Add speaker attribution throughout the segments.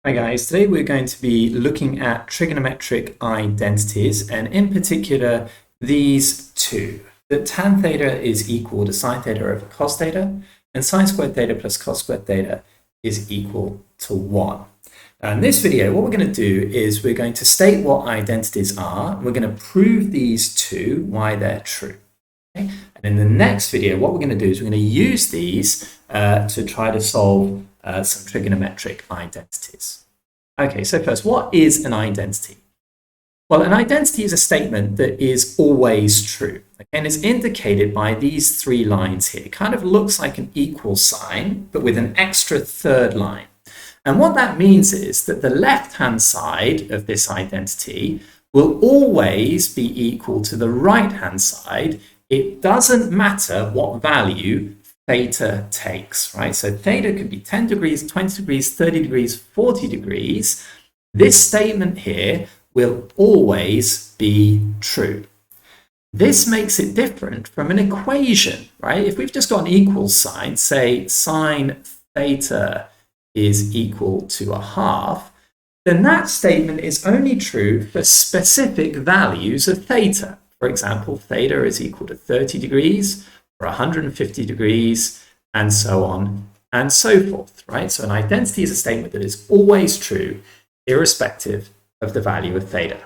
Speaker 1: Hi guys, today we're going to be looking at trigonometric identities and in particular these two. That tan theta is equal to sine theta over cos theta and sine squared theta plus cos squared theta is equal to 1. Now in this video what we're going to do is we're going to state what identities are and we're going to prove these two why they're true. Okay? And in the next video what we're going to do is we're going to use these to try to solve some trigonometric identities. Okay, so first, what is an identity? Well, an identity is a statement that is always true, okay, and is indicated by these three lines here. It kind of looks like an equal sign, but with an extra third line. And what that means is that the left-hand side of this identity will always be equal to the right-hand side. It doesn't matter what value theta takes, right? So theta could be 10 degrees, 20 degrees, 30 degrees, 40 degrees. This statement here will always be true. This makes it different from an equation, right? If we've just got an equal sign, say sine theta is equal to a half, then that statement is only true for specific values of theta. For example, theta is equal to 30 degrees, or 150 degrees, and so on and so forth, right? So an identity is a statement that is always true, irrespective of the value of theta.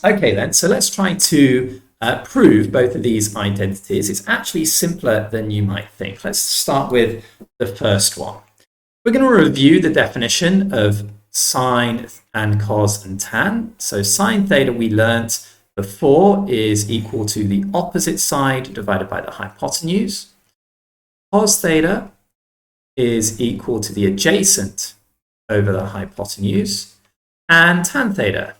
Speaker 1: Okay then, so let's try to prove both of these identities. It's actually simpler than you might think. Let's start with the first one. We're going to review the definition of sine and cos and tan. So sine theta we learnt before is equal to the opposite side divided by the hypotenuse. Cos theta is equal to the adjacent over the hypotenuse. And tan theta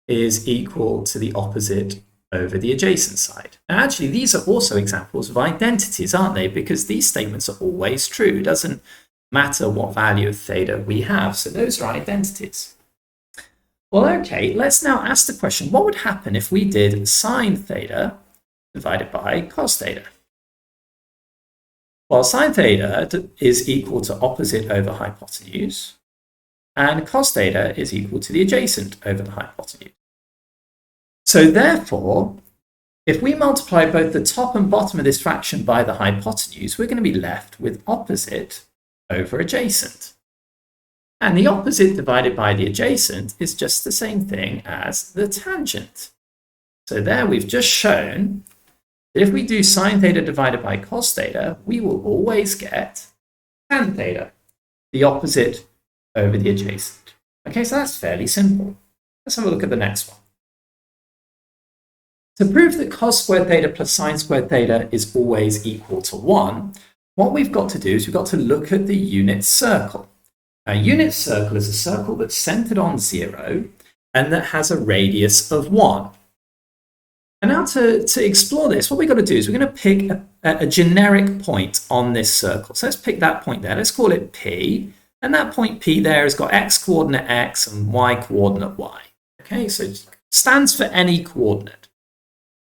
Speaker 1: is equal to the opposite over the adjacent side. Now actually these are also examples of identities, aren't they? Because these statements are always true. It doesn't matter what value of theta we have. So those are identities. Well, okay, let's now ask the question, what would happen if we did sine theta divided by cos theta? Well, sine theta is equal to opposite over hypotenuse, and cos theta is equal to the adjacent over the hypotenuse. So therefore, if we multiply both the top and bottom of this fraction by the hypotenuse, we're going to be left with opposite over adjacent. And the opposite divided by the adjacent is just the same thing as the tangent. So there we've just shown that if we do sine theta divided by cos theta, we will always get tan theta, the opposite over the adjacent. Okay, so that's fairly simple. Let's have a look at the next one. To prove that cos squared theta plus sine squared theta is always equal to 1, what we've got to do is we've got to look at the unit circle. A unit circle is a circle that's centered on 0 and that has a radius of 1. And now to explore this, what we've got to do is we're going to pick a generic point on this circle. So let's pick that point there. Let's call it P. And that point P there has got x coordinate x and y coordinate y. Okay, so it stands for any coordinate.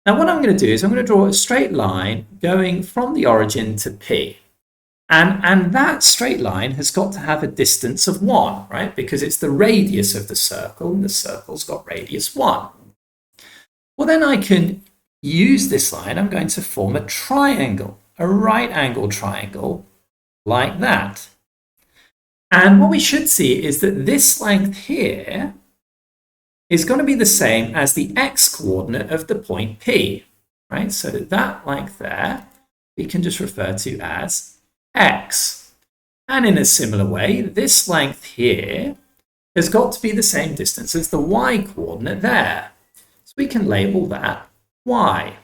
Speaker 1: Now what I'm going to do is I'm going to draw a straight line going from the origin to P. And that straight line has got to have a distance of 1, right? Because it's the radius of the circle, and the circle's got radius 1. Well, then I can use this line. I'm going to form a triangle, a right angle triangle, like that. And what we should see is that this length here is going to be the same as the x-coordinate of the point P, right? So that length there, we can just refer to as x. And in a similar way, this length here has got to be the same distance as the y coordinate there. So we can label that y.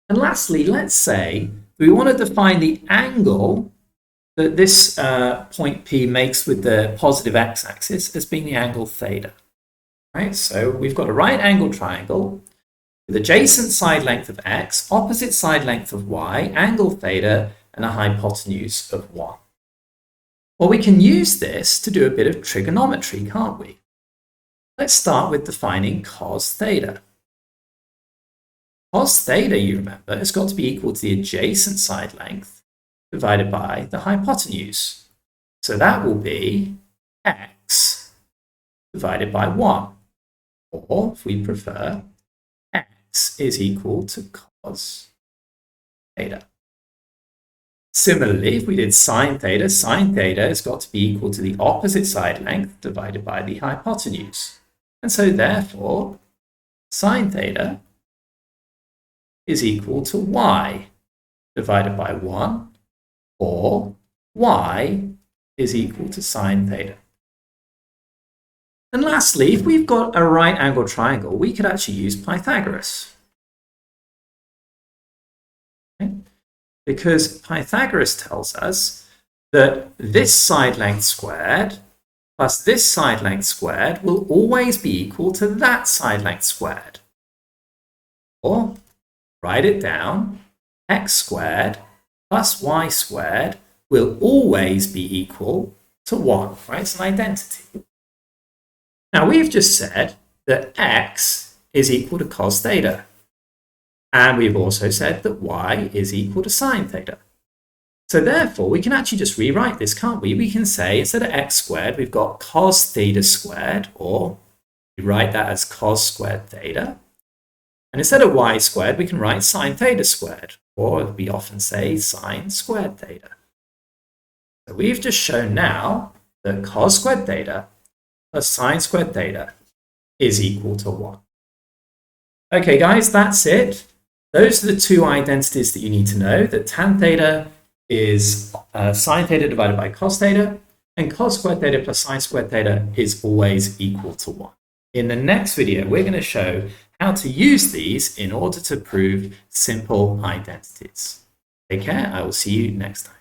Speaker 1: And lastly, let's say we want to define the angle that this point P makes with the positive x-axis as being the angle theta. Right? So we've got a right angle triangle with adjacent side length of x, opposite side length of y, angle theta, and a hypotenuse of 1. Well, we can use this to do a bit of trigonometry, can't we? Let's start with defining cos theta. Cos theta, you remember, has got to be equal to the adjacent side length divided by the hypotenuse. So that will be x divided by 1. Or, if we prefer, x is equal to cos theta. Similarly, if we did sine theta has got to be equal to the opposite side length divided by the hypotenuse. And so therefore, sine theta is equal to y divided by 1, or y is equal to sine theta. And lastly, if we've got a right angled triangle, we could actually use Pythagoras. Okay? Because Pythagoras tells us that this side length squared plus this side length squared will always be equal to that side length squared. Or, write it down, x squared plus y squared will always be equal to 1, right? It's an identity. Now, we've just said that x is equal to cos theta. And we've also said that y is equal to sine theta. So therefore, we can actually just rewrite this, can't we? We can say, instead of x squared, we've got cos theta squared, or we write that as cos squared theta. And instead of y squared, we can write sine theta squared, or we often say sine squared theta. So we've just shown now that cos squared theta plus sine squared theta is equal to 1. Okay, guys, that's it. Those are the two identities that you need to know, that tan theta is sine theta divided by cos theta, and cos squared theta plus sine squared theta is always equal to 1. In the next video, we're going to show how to use these in order to prove simple identities. Take care. I will see you next time.